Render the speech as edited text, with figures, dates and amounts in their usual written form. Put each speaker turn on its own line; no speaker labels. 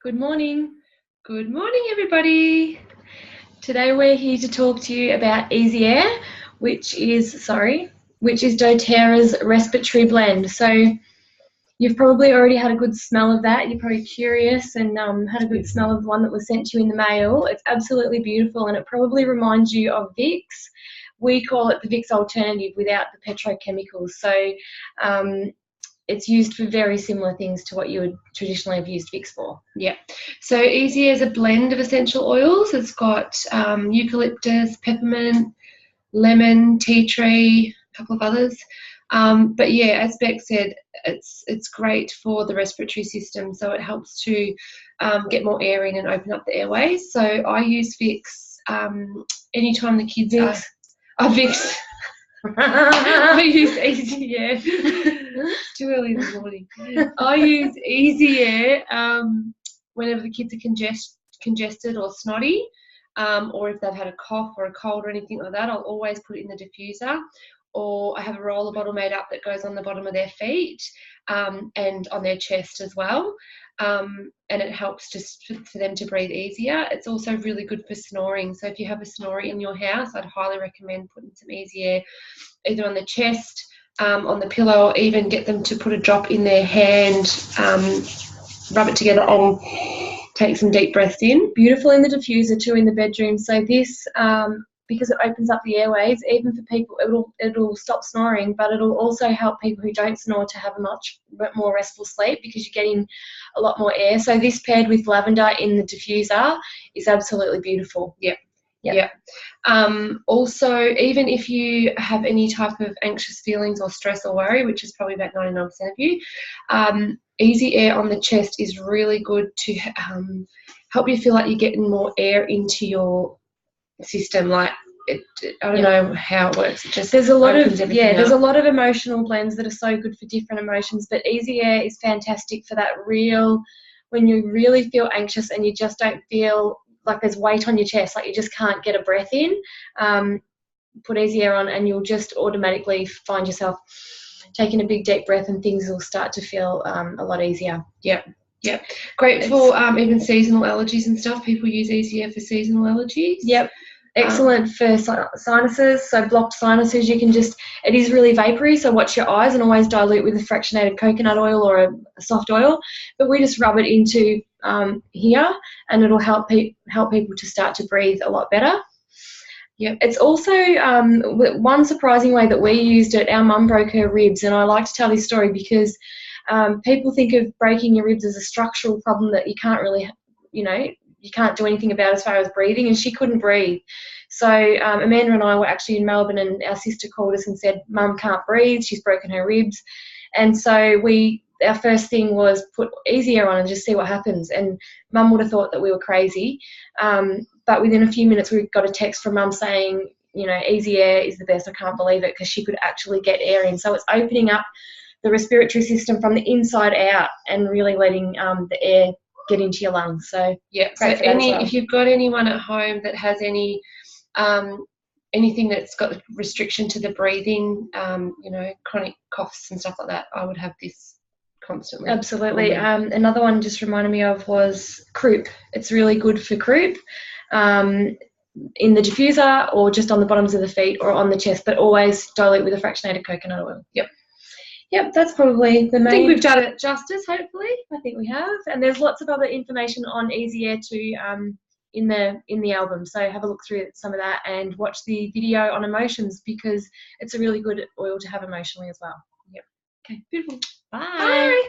Good morning. Good morning, everybody. Today we're here to talk to you about Easy Air, which is doTERRA's respiratory blend. So you've probably already had a good smell of that. You're probably curious and had a good smell of the one that was sent to you in the mail. It's absolutely beautiful and it probably reminds you of Vicks. We call it the Vicks alternative without the petrochemicals. So it's used for very similar things to what you would traditionally have used Vicks for.
Yeah. So Easy Air is a blend of essential oils. It's got eucalyptus, peppermint, lemon, tea tree, a couple of others. But yeah, as Beck said, it's great for the respiratory system. So it helps to get more air in and open up the airways. So I use Vicks anytime the kids
Vicks.
Vicks. I use Easy Air. Too early in the morning. I use Easy Air whenever the kids are congested or snotty, or if they've had a cough or a cold or anything like that. I'll always put it in the diffuser, or I have a roller bottle made up that goes on the bottom of their feet and on their chest as well. And it helps just for them to breathe easier. It's also really good for snoring. So if you have a snorer in your house, I'd highly recommend putting some Easy Air either on the chest, on the pillow, or even get them to put a drop in their hand, rub it together and take some deep breaths in.
Beautiful in the diffuser too in the bedroom. So this, because it opens up the airways, even for people, it'll stop snoring, but it'll also help people who don't snore to have a much more restful sleep because you're getting a lot more air. So this paired with lavender in the diffuser is absolutely beautiful.
Yep. Also, even if you have any type of anxious feelings or stress or worry, which is probably about 99% of you, Easy Air on the chest is really good to help you feel like you're getting more air into your system. Like I don't know how it works. It just
there's a lot of
there's
a lot of emotional blends that are so good for different emotions, but Easy Air is fantastic for that when you really feel anxious and you just don't feel like there's weight on your chest, like you just can't get a breath in. Put Easy Air on and you'll just automatically find yourself taking a big deep breath and things will start to feel a lot easier.
Yep. Great for even seasonal allergies and stuff. People use Easy Air for seasonal allergies.
Yep. Excellent for sinuses, so blocked sinuses. It is really vapory, so watch your eyes and always dilute with a fractionated coconut oil or a soft oil. But we just rub it into here and it'll help people to start to breathe a lot better.
Yep.
It's also one surprising way that we used it. Our mum broke her ribs, and I like to tell this story because people think of breaking your ribs as a structural problem that you can't really, you can't do anything about as far as breathing, and she couldn't breathe. So Amanda and I were actually in Melbourne and our sister called us and said, Mum can't breathe, she's broken her ribs. And so our first thing was put Easy Air on and just see what happens. And Mum would have thought that we were crazy. But within a few minutes we got a text from Mum saying, Easy Air is the best, I can't believe it, because she could actually get air in. So it's opening up the respiratory system from the inside out and really letting the air get into your lungs. So
yeah. So if you've got anyone at home that has any anything that's got restriction to the breathing, chronic coughs and stuff like that, I would have this constantly.
Absolutely. Another one just reminded me of was croup. It's really good for croup in the diffuser or just on the bottoms of the feet or on the chest, but always dilute with a fractionated coconut oil. Yep, that's probably the main.
I think we've done it justice, hopefully.
I think we have. And there's lots of other information on Easy Air too in the album. So have a look through some of that and watch the video on emotions because it's a really good oil to have emotionally as well.
Yep. Okay, beautiful.
Bye.